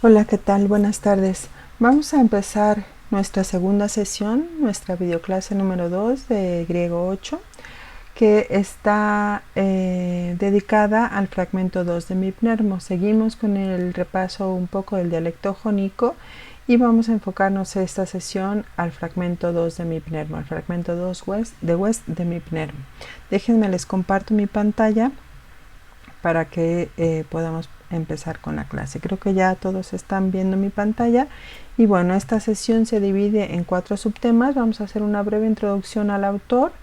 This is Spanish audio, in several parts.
Hola, ¿qué tal? Buenas tardes. Vamos a empezar nuestra segunda sesión, nuestra videoclase número 2 de griego 8, que está dedicada al fragmento 2 de Mipnermo. Seguimos con el repaso un poco del dialecto jónico y vamos a enfocarnos esta sesión al fragmento 2 de Mipnermo, al fragmento 2 de Mipnermo. Déjenme, les comparto mi pantalla para que podamos empezar con la clase. Creo que ya todos están viendo mi pantalla y bueno, esta sesión se divide en 4 subtemas. Vamos a hacer una breve introducción al autor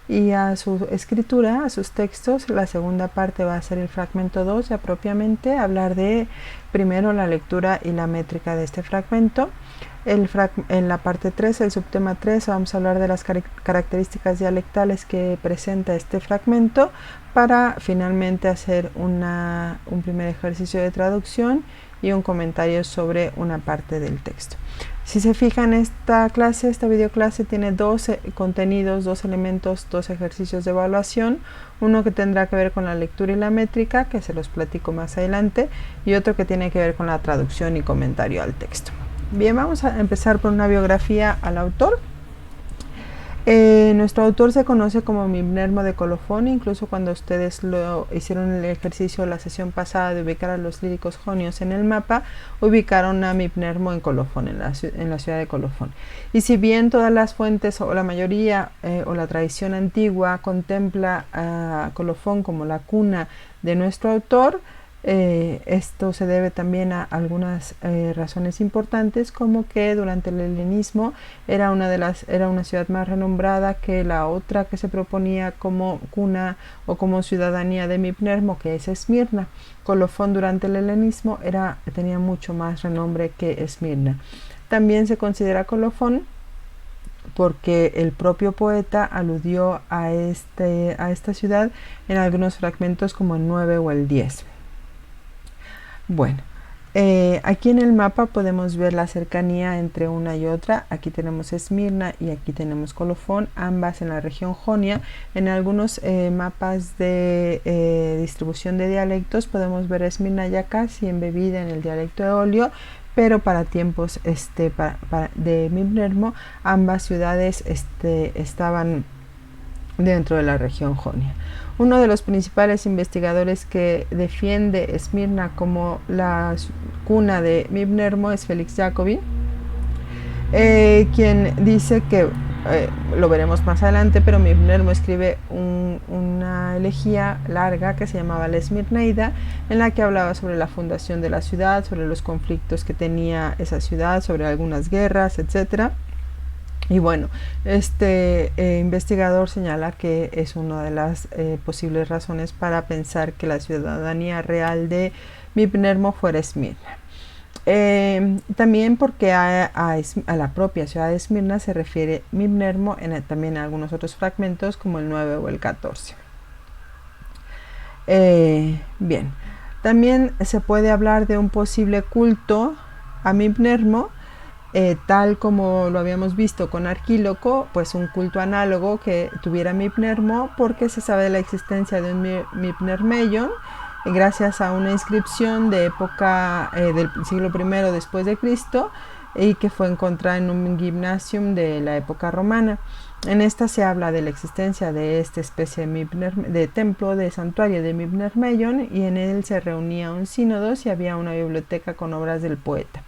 y a su escritura, a sus textos. La segunda parte va a ser el fragmento 2, ya propiamente hablar de primero la lectura y la métrica de este fragmento. En la parte 3, el subtema 3, vamos a hablar de las características dialectales que presenta este fragmento para finalmente hacer un primer ejercicio de traducción y un comentario sobre una parte del texto. Si se fijan, esta videoclase tiene dos contenidos, 2 elementos, 2 ejercicios de evaluación. Uno que tendrá que ver con la lectura y la métrica, que se los platico más adelante, y otro que tiene que ver con la traducción y comentario al texto. Bien, vamos a empezar por una biografía al autor. Nuestro autor se conoce como Mipnermo de Colofón. Incluso cuando ustedes lo hicieron el ejercicio la sesión pasada de ubicar a los líricos jonios en el mapa, ubicaron a Mipnermo en Colofón, en la ciudad de Colofón. Y si bien todas las fuentes o la mayoría o la tradición antigua contempla a Colofón como la cuna de nuestro autor, esto se debe también a algunas razones importantes, como que durante el helenismo era una ciudad más renombrada que la otra que se proponía como cuna o como ciudadanía de Mipnermo, que es Esmirna. Colofón durante el helenismo tenía mucho más renombre que Esmirna. También se considera Colofón porque el propio poeta aludió a esta ciudad en algunos fragmentos, como el 9 o el 10. Bueno, aquí en el mapa podemos ver la cercanía entre una y otra. Aquí tenemos Esmirna y aquí tenemos Colofón, ambas en la región Jonia. En algunos mapas de distribución de dialectos podemos ver Esmirna ya casi embebida en el dialecto eolio, pero para tiempos de Mipnermo, ambas ciudades estaban dentro de la región Jonia. Uno de los principales investigadores que defiende Esmirna como la cuna de Mipnermo es Félix Jacobi, quien dice que, lo veremos más adelante, pero Mipnermo escribe una elegía larga que se llamaba la Esmirneida, en la que hablaba sobre la fundación de la ciudad, sobre los conflictos que tenía esa ciudad, sobre algunas guerras, etc. Y bueno, este investigador señala que es una de las posibles razones para pensar que la ciudadanía real de Mipnermo fuera Esmirna. También porque a la propia ciudad de Esmirna se refiere Mipnermo también en algunos otros fragmentos, como el 9 o el 14. Bien, también se puede hablar de un posible culto a Mipnermo, tal como lo habíamos visto con Arquíloco, pues un culto análogo que tuviera Mipnermo, porque se sabe de la existencia de un Mipnermeion gracias a una inscripción de época del siglo I después de Cristo, y que fue encontrada en un gymnasium de la época romana. En esta se habla de la existencia de esta especie de templo, de santuario de Mipnermeion, y en él se reunía un sínodo y había una biblioteca con obras del poeta.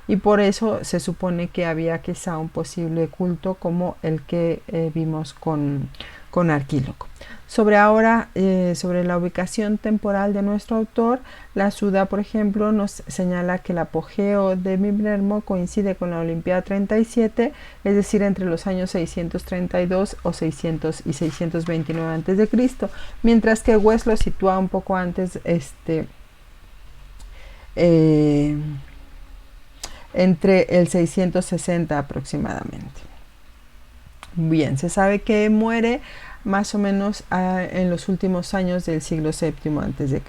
Y por eso se supone que había quizá un posible culto como el que vimos con Arquíloco. Sobre la ubicación temporal de nuestro autor, la Suda, por ejemplo, nos señala que el apogeo de Mipnermo coincide con la Olimpiada 37, es decir, entre los años 632 o 600 y 629 a.C., mientras que West lo sitúa un poco antes, entre el 660 aproximadamente. Bien, se sabe que muere más o menos en los últimos años del siglo VII a.C.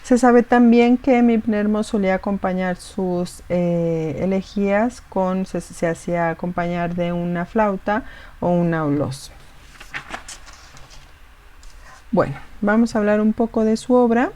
Se sabe también que Mipnermo solía acompañar sus elegías se hacía acompañar de una flauta o un aulos. Bueno, vamos a hablar un poco de su obra.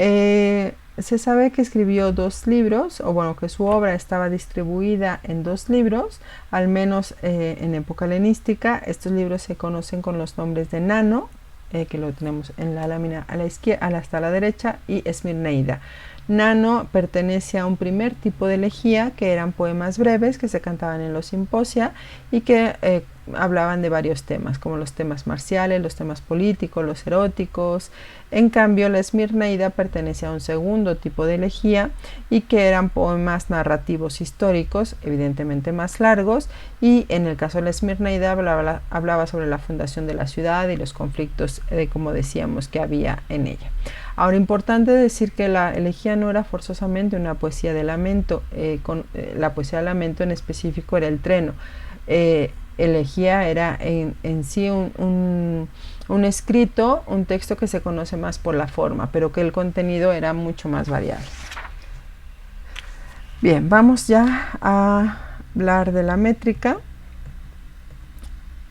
Se sabe que escribió 2 libros, o bueno, que su obra estaba distribuida en 2 libros, al menos en época helenística. Estos libros se conocen con los nombres de Nano, que lo tenemos en la lámina a la izquierda, hasta la derecha, y Esmirneida. Nano pertenece a un primer tipo de elegía, que eran poemas breves que se cantaban en los simposia y que hablaban de varios temas, como los temas marciales, los temas políticos, los eróticos. En cambio, la Esmirneida pertenece a un segundo tipo de elegía y que eran poemas narrativos históricos, evidentemente más largos, y en el caso de la Esmirneida hablaba sobre la fundación de la ciudad y los conflictos, como decíamos, que había en ella. Ahora, importante decir que la elegía no era forzosamente una poesía de lamento, la poesía de lamento en específico era el treno. Elegía era en sí un escrito, un texto que se conoce más por la forma, pero que el contenido era mucho más variado. Bien, vamos ya a hablar de la métrica.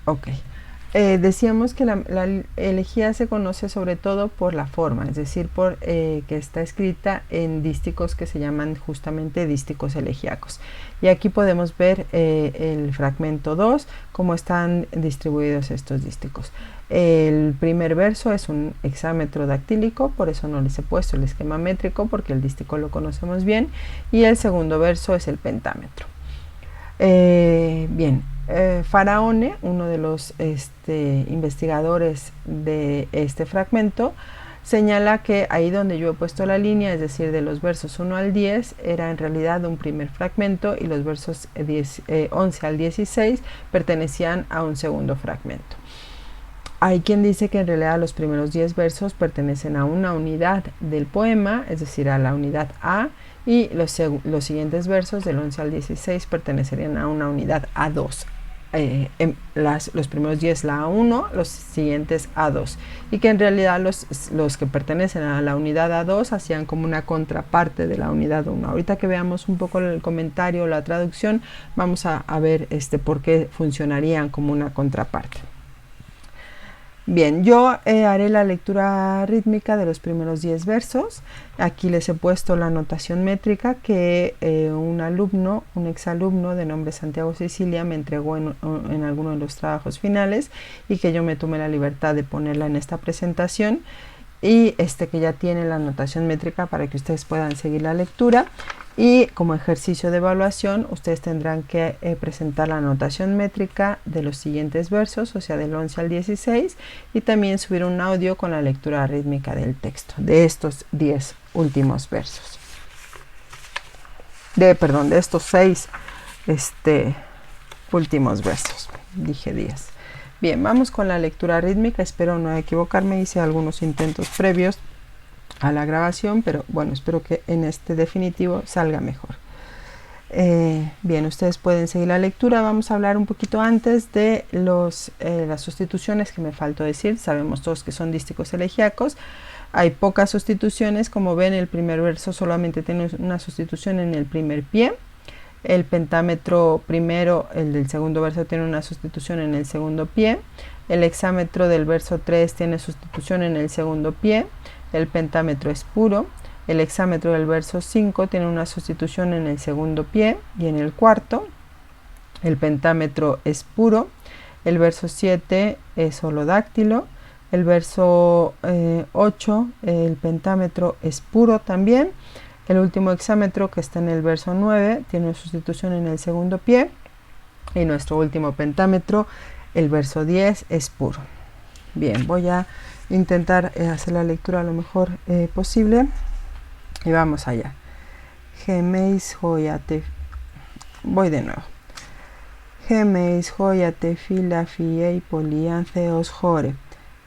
Ok. Decíamos que la elegía se conoce sobre todo por la forma, es decir, por que está escrita en dísticos que se llaman justamente dísticos elegíacos. Y aquí podemos ver el fragmento 2, cómo están distribuidos estos dísticos. El primer verso es un hexámetro dactílico, por eso no les he puesto el esquema métrico, porque el dístico lo conocemos bien, y el segundo verso es el pentámetro. Bien. Faraone, uno de los investigadores de este fragmento, señala que ahí donde yo he puesto la línea, es decir, de los versos 1 al 10, era en realidad un primer fragmento y los versos 11 al 16 pertenecían a un segundo fragmento. Hay quien dice que en realidad los primeros 10 versos pertenecen a una unidad del poema, es decir, a la unidad A, y los siguientes versos del 11 al 16 pertenecerían a una unidad A2. Los primeros 10 la A1, los siguientes A2, y que en realidad los que pertenecen a la unidad A2 hacían como una contraparte de la unidad 1. Ahorita que veamos un poco el comentario o la traducción, vamos a ver por qué funcionarían como una contraparte. Bien, yo haré la lectura rítmica de los primeros 10 versos. Aquí les he puesto la notación métrica que un exalumno de nombre Santiago Sicilia me entregó en alguno de los trabajos finales y que yo me tomé la libertad de ponerla en esta presentación, y que ya tiene la notación métrica para que ustedes puedan seguir la lectura. Y como ejercicio de evaluación, ustedes tendrán que presentar la notación métrica de los siguientes versos, o sea, del 11 al 16, y también subir un audio con la lectura rítmica del texto, de estos 10 últimos versos. De estos 6 últimos versos, dije 10. Bien, vamos con la lectura rítmica. Espero no equivocarme, hice algunos intentos previos a la grabación, pero bueno, espero que en este definitivo salga mejor. Bien, ustedes pueden seguir la lectura. Vamos a hablar un poquito antes de las sustituciones que me faltó decir. Sabemos todos que son dísticos elegíacos. Hay pocas sustituciones, como ven el primer verso solamente tiene una sustitución en el primer pie. El pentámetro primero, el del segundo verso, tiene una sustitución en el segundo pie. El hexámetro del verso 3 tiene sustitución en el segundo pie. El pentámetro es puro. El hexámetro del verso 5 tiene una sustitución en el segundo pie y en el cuarto. El pentámetro es puro. El verso 7 es holodáctilo. El verso 8, el pentámetro es puro también. El último hexámetro, que está en el verso 9, tiene una sustitución en el segundo pie. Y nuestro último pentámetro, el verso 10, es puro. Bien, voy a intentar hacer la lectura lo mejor posible. Y vamos allá. Gemeis hoyate. Voy de nuevo. Gemeis hoyate fila fiei poliantheos jore.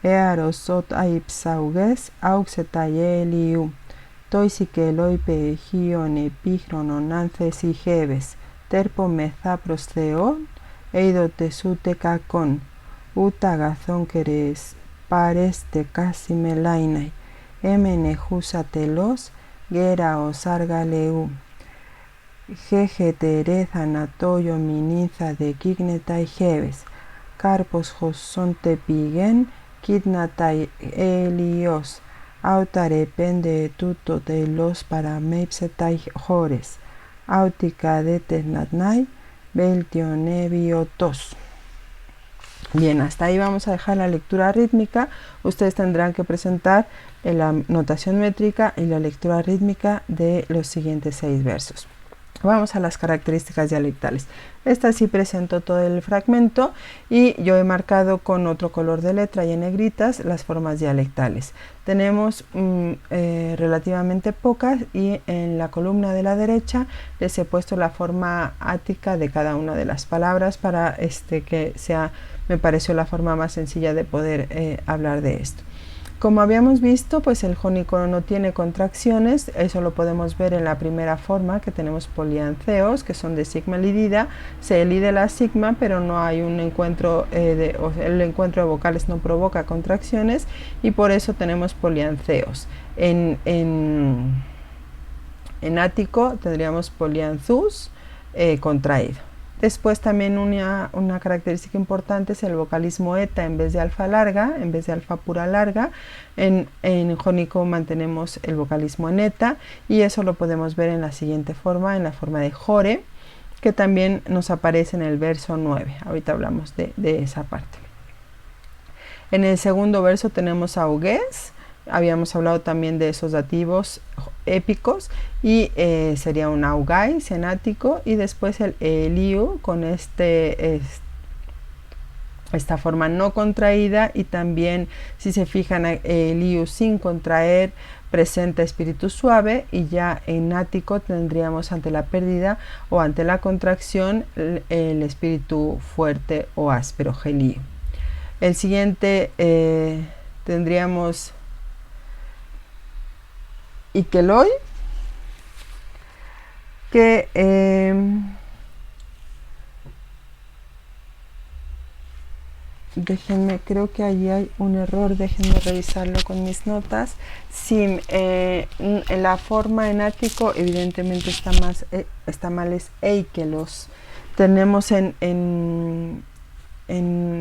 Earosot aipsauges auxetayeliu. Toisikeloi pegione pichrononances y jeves. Terpo meza prostheon. Eidotesute kakon. Utagazon queres. Pares te casi melainai. Emenejusatelos. Gera osargaleu. Jejeterez anatoyo miniza de kignetai jeves. Carpos josonte pigen. Kidnatai elios. autare pende tutto de los para meipsetai jores, autica de ternatnai, beltioneviotos. Bien, hasta ahí vamos a dejar la lectura rítmica. Ustedes tendrán que presentar la notación métrica y la lectura rítmica de los siguientes 6 versos. Vamos a las características dialectales. Esta sí presento todo el fragmento y yo he marcado con otro color de letra y en negritas las formas dialectales. Tenemos relativamente pocas y en la columna de la derecha les he puesto la forma ática de cada una de las palabras para que sea, me pareció la forma más sencilla de poder hablar de esto. Como habíamos visto, pues el jónico no tiene contracciones, eso lo podemos ver en la primera forma, que tenemos polianceos, que son de sigma elidida, se elide la sigma, pero no hay un encuentro, el encuentro de vocales no provoca contracciones, y por eso tenemos polianceos. En ático tendríamos polianzus contraído. Después también una característica importante es el vocalismo eta en vez de alfa larga, en vez de alfa pura larga. En jónico mantenemos el vocalismo en eta y eso lo podemos ver en la siguiente forma, en la forma de jore, que también nos aparece en el verso 9. Ahorita hablamos de esa parte. En el segundo verso tenemos augues. Habíamos hablado también de esos dativos épicos y sería un augais en ático y después el eliu con esta forma no contraída y también si se fijan eliu sin contraer presenta espíritu suave y ya en ático tendríamos ante la pérdida o ante la contracción el espíritu fuerte o áspero geliu. El siguiente tendríamos Ikeloi, que déjenme, creo que allí hay un error, déjenme revisarlo con mis notas. Sí, en la forma en ático evidentemente está mal, es eikelos. Tenemos en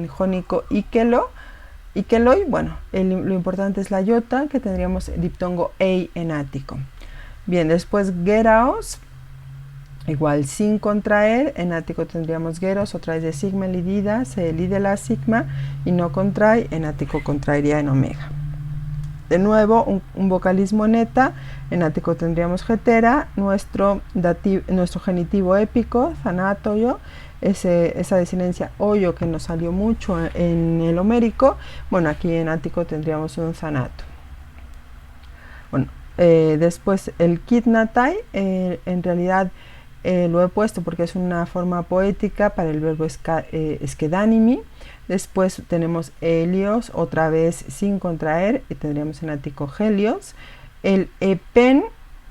jónico ikelo, Ikeloi, bueno, lo importante es la iota, que tendríamos el diptongo ei en ático. Bien, después geraos, igual sin contraer, en ático tendríamos geros, otra vez de sigma elidida, se elide la sigma y no contrae, en ático contraería en omega. De nuevo, un vocalismo en eta, en ático tendríamos getera, nuestro genitivo épico, zanatoyo, esa desinencia oyo que nos salió mucho en el homérico, bueno, aquí en ático tendríamos un zanato. Bueno, después el kidnatai, en realidad lo he puesto porque es una forma poética para el verbo esquedánimi. Después tenemos helios, otra vez sin contraer, y tendríamos en ático helios. El epen,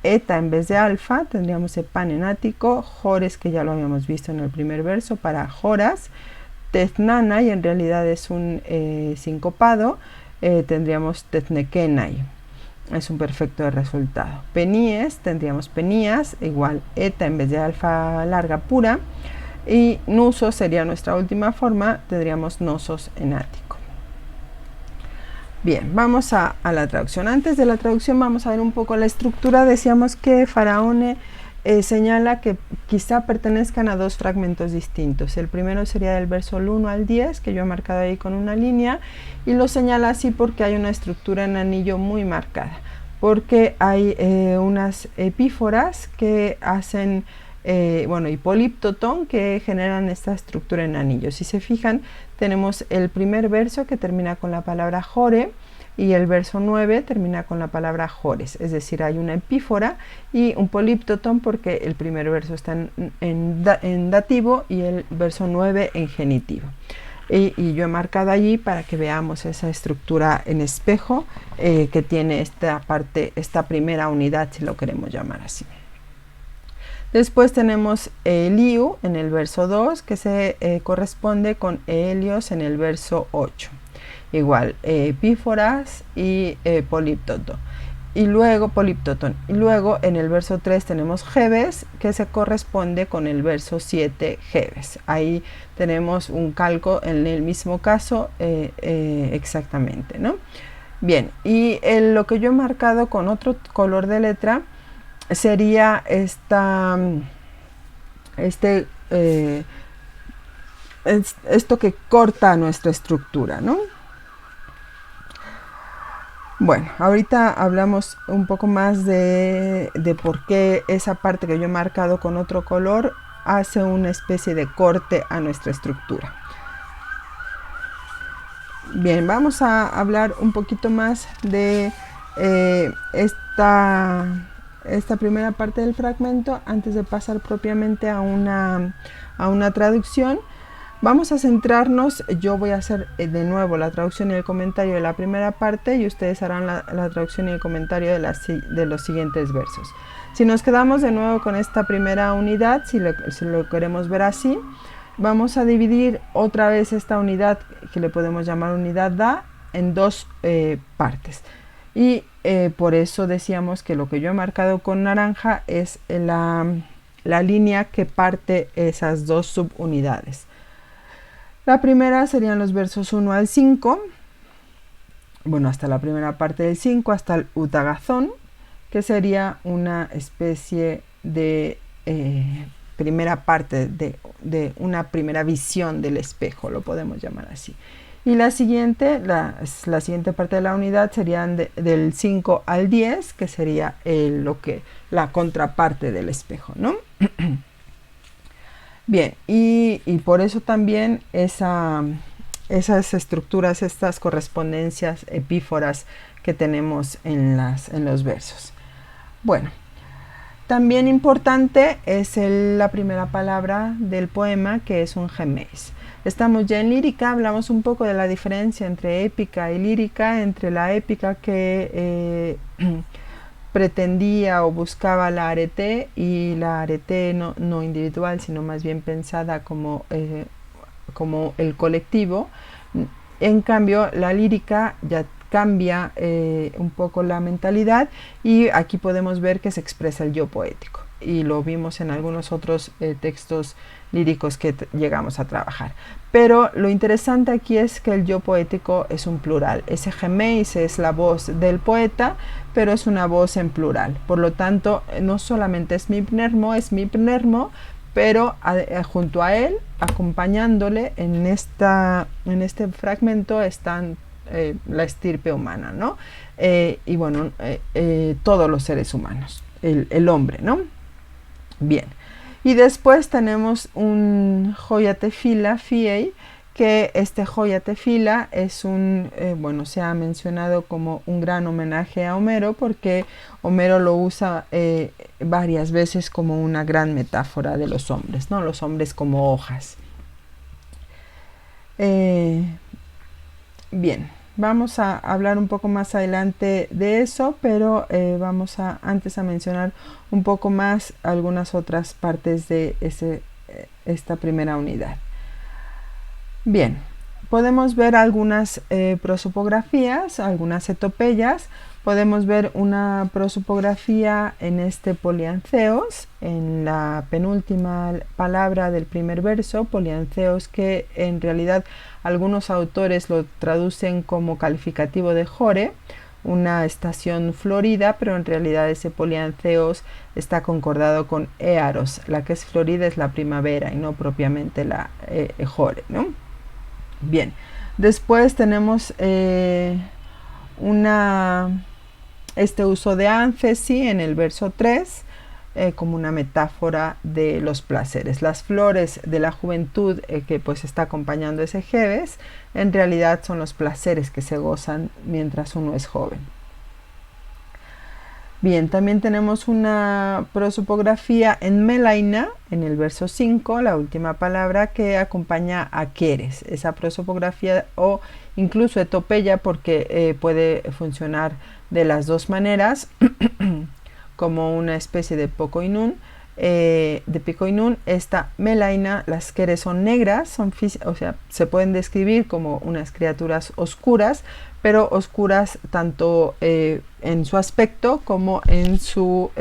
eta en vez de alfa, tendríamos epan en ático, jores, que ya lo habíamos visto en el primer verso, para joras. Tetnanai, en realidad es un sincopado, tendríamos tetnekenai, es un perfecto de resultado. Peníes, tendríamos penías, igual eta en vez de alfa larga pura, y nusos sería nuestra última forma, tendríamos nosos en ático. Bien, vamos a la traducción. Antes de la traducción vamos a ver un poco la estructura. Decíamos que Faraone señala que quizá pertenezcan a dos fragmentos distintos. El primero sería del verso 1 al 10, que yo he marcado ahí con una línea, y lo señala así porque hay una estructura en anillo muy marcada, porque hay unas epíforas que hacen y poliptotón que generan esta estructura en anillo. Si se fijan, tenemos el primer verso que termina con la palabra jore y el verso 9 termina con la palabra jores, es decir, hay una epífora y un poliptotón porque el primer verso está en dativo y el verso 9 en genitivo. Y yo he marcado allí para que veamos esa estructura en espejo que tiene esta primera unidad, si lo queremos llamar así. Después tenemos Eliu en el verso 2, que se corresponde con Helios en el verso 8. Igual, epíforas y poliptotón. Y luego en el verso 3 tenemos Jebes, que se corresponde con el verso 7, Jebes. Ahí tenemos un calco en el mismo caso exactamente, ¿no? Bien, y lo que yo he marcado con otro color de letra sería esto que corta nuestra estructura, ¿no? Bueno, ahorita hablamos un poco más de por qué esa parte que yo he marcado con otro color hace una especie de corte a nuestra estructura. Bien, vamos a hablar un poquito más de esta primera parte del fragmento antes de pasar propiamente a una traducción. Vamos a centrarnos, yo voy a hacer de nuevo la traducción y el comentario de la primera parte y ustedes harán la traducción y el comentario de los siguientes versos. Si nos quedamos de nuevo con esta primera unidad, si lo queremos ver así, vamos a dividir otra vez esta unidad, que le podemos llamar unidad Da, en dos partes. Y por eso decíamos que lo que yo he marcado con naranja es la línea que parte esas dos subunidades. La primera serían los versos 1 al 5, bueno, hasta la primera parte del 5, hasta el Utagazón, que sería una especie de primera parte de una primera visión del espejo, lo podemos llamar así. Y la siguiente parte de la unidad serían del 5 al 10, que sería la contraparte del espejo, ¿no? Bien, y por eso también esas estructuras, estas correspondencias epíforas que tenemos en los versos. Bueno, también importante es la primera palabra del poema, que es un gemeis. Estamos ya en lírica, hablamos un poco de la diferencia entre épica y lírica, entre la épica que pretendía o buscaba la arete, y la arete no individual, sino más bien pensada como el colectivo. En cambio, la lírica ya cambia un poco la mentalidad, y aquí podemos ver que se expresa el yo poético, y lo vimos en algunos otros textos líricos que llegamos a trabajar. Pero lo interesante aquí es que el yo poético es un plural. Ese gemeis es la voz del poeta, pero es una voz en plural. Por lo tanto, no solamente es mi pnermo, pero junto a él, acompañándole en este fragmento, están la estirpe humana, ¿no? Y bueno, todos los seres humanos, el hombre, ¿no? Bien. Y después tenemos un Joya Tefila Fiei, que este Joya Tefila es se ha mencionado como un gran homenaje a Homero, porque Homero lo usa varias veces como una gran metáfora de los hombres, ¿no? Los hombres como hojas. Bien, vamos a hablar un poco más adelante de eso, pero vamos antes a mencionar un poco más algunas otras partes de esta primera unidad. Bien, podemos ver algunas prosopografías, algunas etopeyas. Podemos ver una prosopografía en este poliantheos, en la penúltima palabra del primer verso, poliantheos, que en realidad algunos autores lo traducen como calificativo de Jore, una estación florida, pero en realidad ese poliantheos está concordado con Éaros. La que es florida es la primavera y no propiamente la Jore, ¿no? Bien, después tenemos este uso de ánfesi en el verso 3 como una metáfora de los placeres. Las flores de la juventud que pues está acompañando ese Jebes, en realidad son los placeres que se gozan mientras uno es joven. Bien, también tenemos una prosopografía en Melaina, en el verso 5, la última palabra, que acompaña a Keres. Esa prosopografía, o incluso etopeya, porque puede funcionar de las dos maneras, como una especie de picoinún. Esta Melaina, las Keres son negras, se pueden describir como unas criaturas oscuras, pero oscuras tanto en su aspecto como en su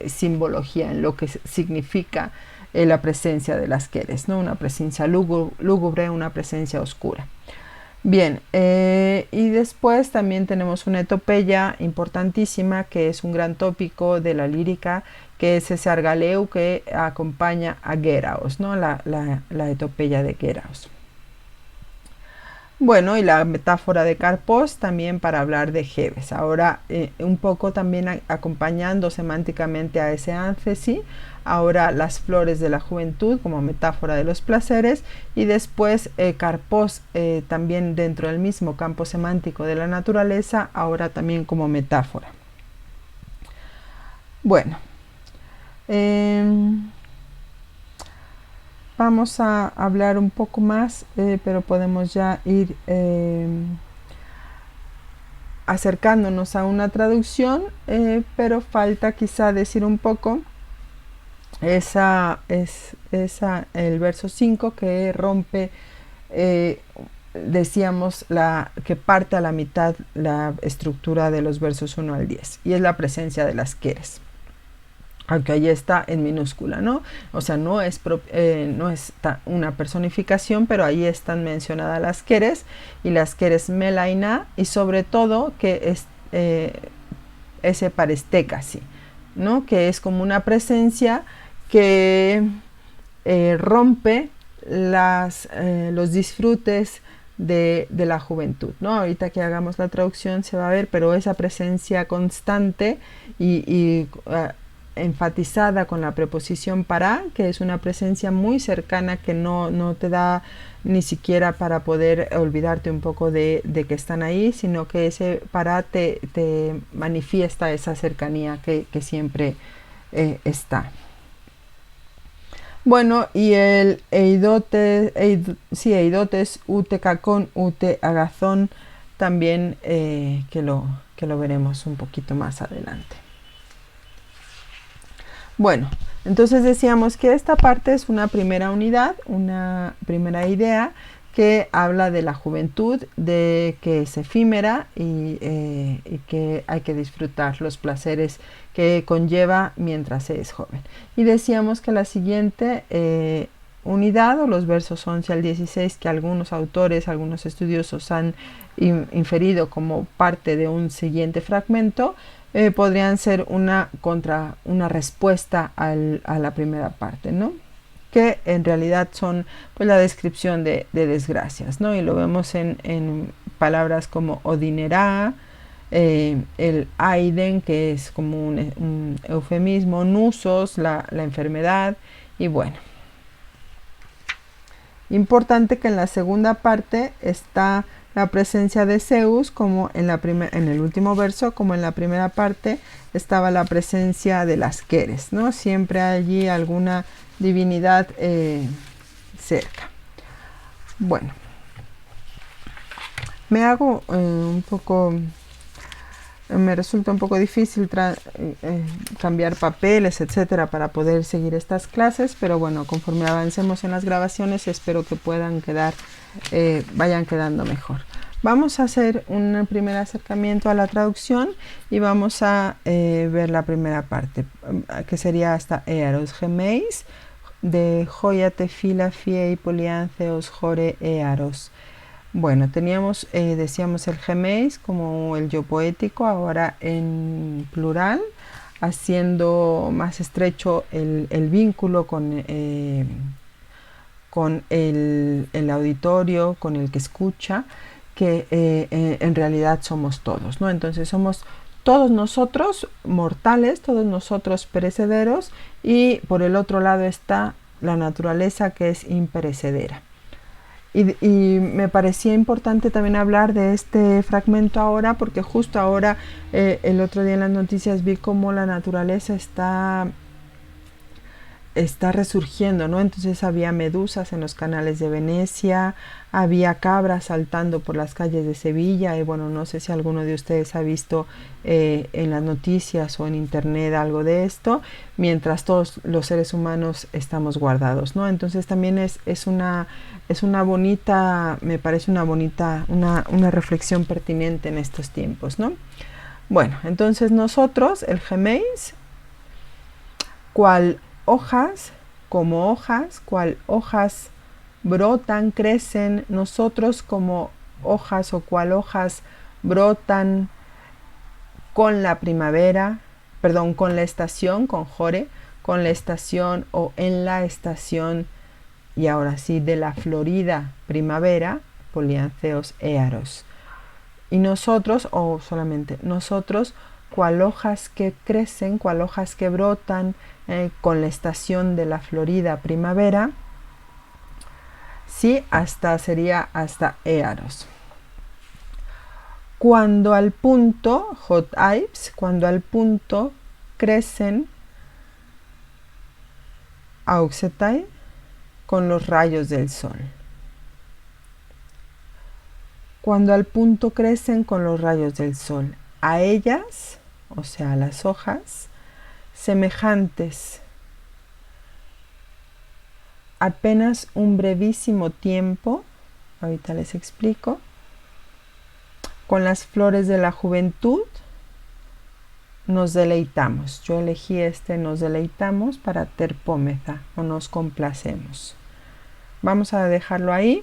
simbología, en lo que significa la presencia de las Keres, ¿no? Una presencia lúgubre, una presencia oscura. Bien, y después también tenemos una etopeya importantísima que es un gran tópico de la lírica, que es ese argaleu que acompaña a Geraos, ¿no? La etopeya de Geraos. Bueno, y la metáfora de Carpos también para hablar de Jebes. Ahora, un poco también acompañando semánticamente a ese ánfesi, ahora las flores de la juventud como metáfora de los placeres, y después Carpos también dentro del mismo campo semántico de la naturaleza, ahora también como metáfora. Bueno, vamos a hablar un poco más, pero podemos ya ir acercándonos a una traducción, pero falta quizá decir un poco el verso 5 que rompe, decíamos, que parte a la mitad la estructura de los versos 1 al 10, y es la presencia de las queres. Aunque ahí está en minúscula, ¿no? O sea, no es una personificación, pero ahí están mencionadas las queres, y las queres melaina, y sobre todo que es ese parestécasi, ¿no? Que es como una presencia que rompe los disfrutes de la juventud, ¿no? Ahorita que hagamos la traducción se va a ver, pero esa presencia constante y enfatizada con la preposición para, que es una presencia muy cercana que no te da ni siquiera para poder olvidarte un poco de que están ahí, sino que ese para te manifiesta esa cercanía que siempre está. Bueno, y el eidotes ute cacón ute agazón también, que lo veremos un poquito más adelante. Bueno, entonces decíamos que esta parte es una primera unidad, una primera idea que habla de la juventud, de que es efímera y que hay que disfrutar los placeres que conlleva mientras se es joven. Y decíamos que la siguiente unidad, o los versos 11 al 16, que algunos autores, algunos estudiosos han inferido como parte de un siguiente fragmento, podrían ser una respuesta a la primera parte, ¿no? Que en realidad son pues la descripción de desgracias, ¿no? Y lo vemos en palabras como odinerá, el aiden, que es como un eufemismo, nusos, la enfermedad, y bueno. Importante que en la segunda parte está la presencia de Zeus, como en el último verso, como en la primera parte estaba la presencia de las queres, ¿no? Siempre hay allí alguna divinidad cerca. Bueno, me resulta un poco difícil cambiar papeles, etcétera, para poder seguir estas clases, pero bueno, conforme avancemos en las grabaciones espero que vayan quedando mejor. Vamos a hacer un primer acercamiento a la traducción y vamos a ver la primera parte, que sería hasta Earos gemeis, de joya tefila fiei poliantheos jore Earos. Bueno, decíamos el gemeis como el yo poético, ahora en plural, haciendo más estrecho el vínculo con el auditorio, con el que escucha, que en realidad somos todos, ¿no? Entonces somos todos nosotros mortales, todos nosotros perecederos, y por el otro lado está la naturaleza, que es imperecedera. Y me parecía importante también hablar de este fragmento ahora, porque justo ahora, el otro día en las noticias vi cómo la naturaleza está resurgiendo, ¿no? Entonces había medusas en los canales de Venecia, había cabras saltando por las calles de Sevilla, y bueno, no sé si alguno de ustedes ha visto en las noticias o en internet algo de esto, mientras todos los seres humanos estamos guardados, ¿no? Entonces también es una bonita, me parece una reflexión pertinente en estos tiempos, ¿no? Bueno, entonces nosotros, el gemeis, cual hojas, cual hojas brotan, crecen, nosotros como hojas o cuál hojas brotan con la primavera, perdón, con la estación, con jore, con la estación o en la estación, y ahora sí, de la florida primavera, polianceos éaros. Y nosotros, o solamente nosotros, cual hojas que crecen, cual hojas que brotan con la estación de la florida primavera, sí, sería hasta éaros. Cuando al punto, hot ips, cuando al punto crecen auxetai con los rayos del sol. Cuando al punto crecen con los rayos del sol, a ellas, o sea, a las hojas, semejantes, apenas un brevísimo tiempo, ahorita les explico, con las flores de la juventud, nos deleitamos. Yo elegí nos deleitamos para terpómeza, o nos complacemos. Vamos a dejarlo ahí.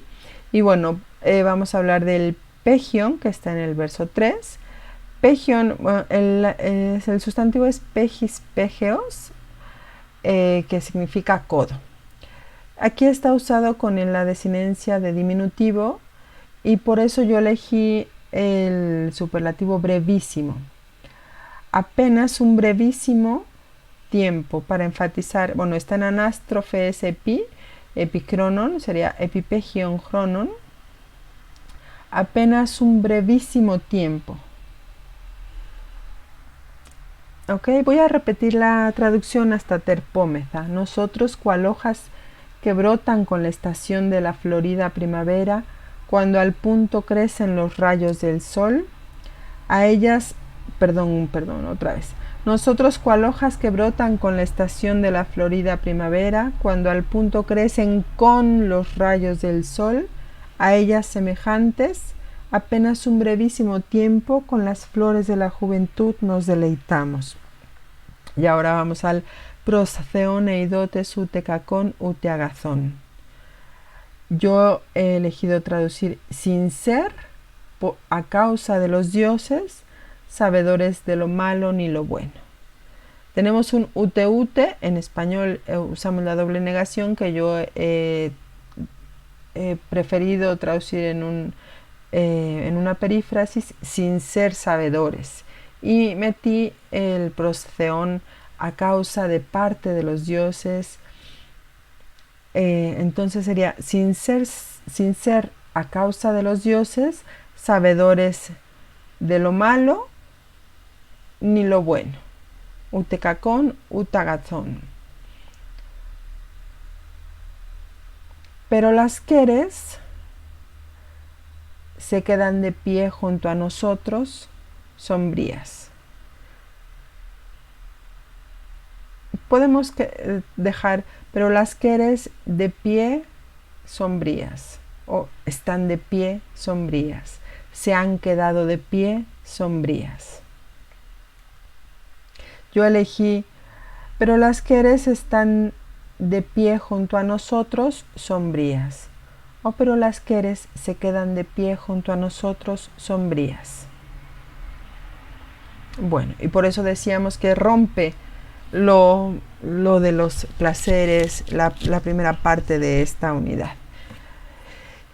Y bueno, vamos a hablar del pegion, que está en el verso 3. Pegion, bueno, el sustantivo es pegis, pegeos, que significa codo. Aquí está usado con la desinencia de diminutivo y por eso yo elegí el superlativo brevísimo. Apenas un brevísimo tiempo para enfatizar, bueno, está en anástrofe es epicronon, sería epipegion chronon, apenas un brevísimo tiempo. Ok, voy a repetir la traducción hasta terpómeza. Nosotros, cual hojas que brotan con la estación de la florida primavera, cuando al punto crecen los rayos del sol, a ellas, perdón, otra vez. Nosotros, cual hojas que brotan con la estación de la florida primavera, cuando al punto crecen con los rayos del sol, a ellas semejantes, apenas un brevísimo tiempo con las flores de la juventud nos deleitamos. Y ahora vamos al prostheon eidotes utecacon uteagazón. Yo he elegido traducir sin ser, a causa de los dioses, sabedores de lo malo ni lo bueno. Tenemos un uteute, en español usamos la doble negación, que yo he preferido traducir en una perífrasis, sin ser sabedores. Y metí el prostheon a causa de parte de los dioses. Entonces sería sin ser a causa de los dioses, sabedores de lo malo ni lo bueno. Utecacón, utagazón. Pero las queres se quedan de pie junto a nosotros, sombrías. Podemos dejar, pero las queres de pie, sombrías. O están de pie, sombrías. Se han quedado de pie, sombrías. Yo elegí, pero las queres están de pie junto a nosotros, sombrías. O pero las queres se quedan de pie junto a nosotros, sombrías. Bueno, y por eso decíamos que rompe lo de los placeres, la primera parte de esta unidad.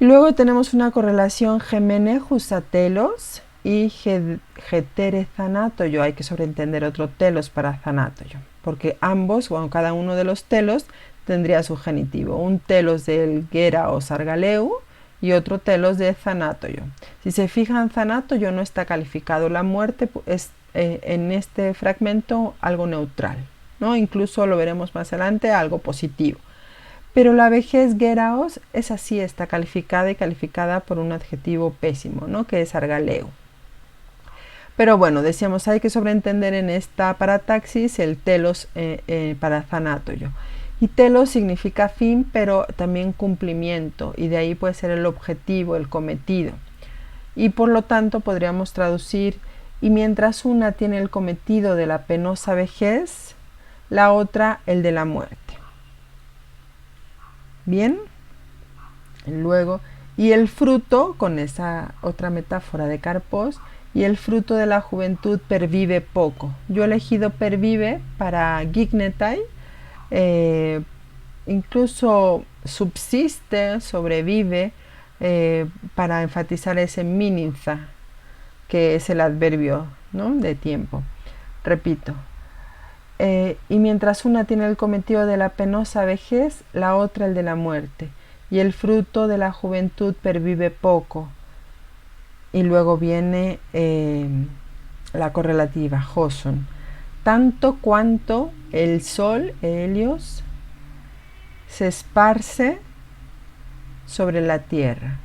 Y luego tenemos una correlación gemene jusatelos y getere zanatoyo. Hay que sobreentender otro telos para zanatoyo, porque ambos, bueno, cada uno de los telos tendría su genitivo. Un telos del gera o sargaleu y otro telos de zanatoyo. Si se fijan, zanatoyo no está calificado. La muerte es en este fragmento algo neutral, ¿no? Incluso lo veremos más adelante, algo positivo. Pero la vejez geraos es así, está calificada y calificada por un adjetivo pésimo, ¿no? Que es argaleu. Pero bueno, decíamos, hay que sobreentender en esta parataxis el telos para zanatoyo. Y telos significa fin, pero también cumplimiento, y de ahí puede ser el objetivo, el cometido. Y por lo tanto podríamos traducir, y mientras una tiene el cometido de la penosa vejez, la otra el de la muerte. Bien, luego, Y el fruto, con esa otra metáfora de Karpós, y el fruto de la juventud pervive poco. Yo he elegido pervive para Gignetai, incluso subsiste, sobrevive, para enfatizar ese mininza, que es el adverbio, ¿no?, de tiempo. Repito, y mientras una tiene el cometido de la penosa vejez, la otra el de la muerte, y el fruto de la juventud pervive poco. Y luego viene la correlativa, Joson. Tanto cuanto el sol, Helios, se esparce sobre la tierra.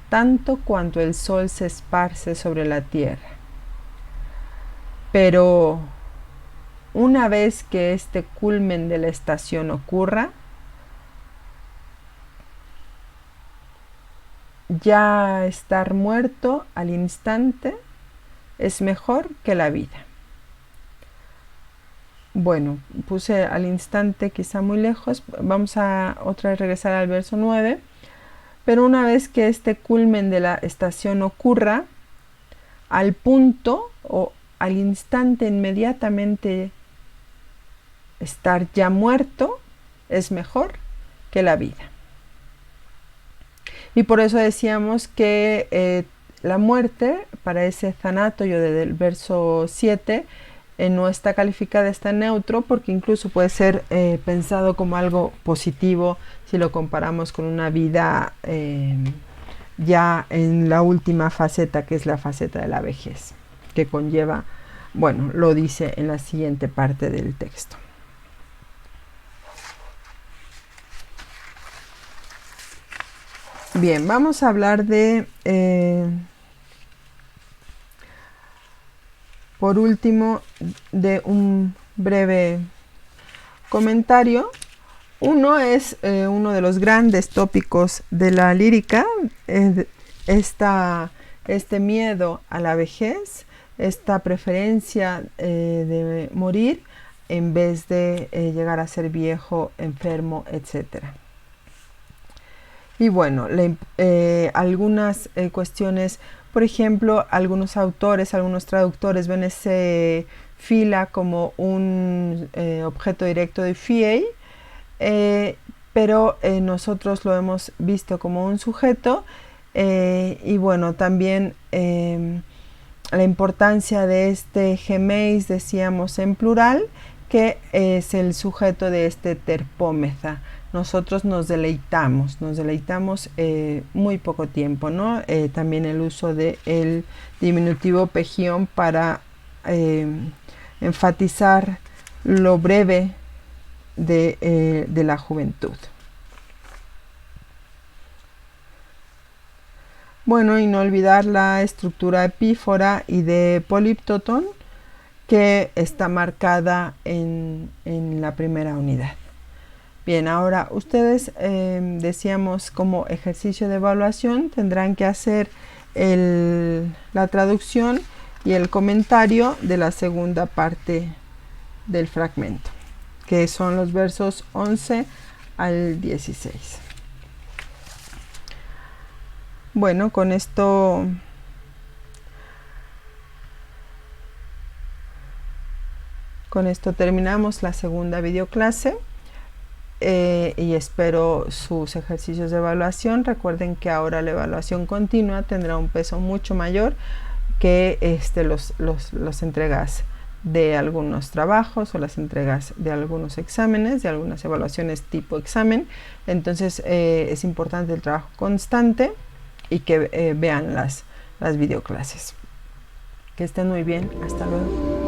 Tanto cuanto el sol se esparce sobre la tierra. Pero una vez que este culmen de la estación ocurra, ya estar muerto al instante es mejor que la vida. Bueno, puse al instante quizá muy lejos, vamos a otra vez regresar al verso 9. Pero una vez que este culmen de la estación ocurra, al punto o al instante inmediatamente estar ya muerto es mejor que la vida. Y por eso decíamos que la muerte, para ese zanatoyo del verso 7, no está calificada, está en neutro, porque incluso puede ser pensado como algo positivo si lo comparamos con una vida ya en la última faceta, que es la faceta de la vejez, que conlleva, bueno, lo dice en la siguiente parte del texto. Bien, vamos a hablar de, por último, de un breve comentario. Uno es uno de los grandes tópicos de la lírica, este miedo a la vejez, esta preferencia de morir en vez de llegar a ser viejo, enfermo, etc. Y bueno, algunas cuestiones, por ejemplo, algunos autores, algunos traductores ven ese fila como un objeto directo de fiei, pero nosotros lo hemos visto como un sujeto, y bueno, también la importancia de este gemeis, decíamos en plural, que es el sujeto de este terpómeza. Nosotros nos deleitamos muy poco tiempo, ¿no? También el uso del diminutivo pegión para enfatizar lo breve de la juventud. Bueno, y no olvidar la estructura epífora y de poliptóton, que está marcada en la primera unidad. Bien, ahora ustedes, decíamos, como ejercicio de evaluación tendrán que hacer la traducción y el comentario de la segunda parte del fragmento, que son los versos 11 al 16. Bueno, con esto terminamos la segunda videoclase. Y espero sus ejercicios de evaluación. Recuerden que ahora la evaluación continua tendrá un peso mucho mayor que los entregas de algunos trabajos o las entregas de algunos exámenes, de algunas evaluaciones tipo examen. Entonces es importante el trabajo constante y que vean las videoclases. Que estén muy bien. Hasta luego.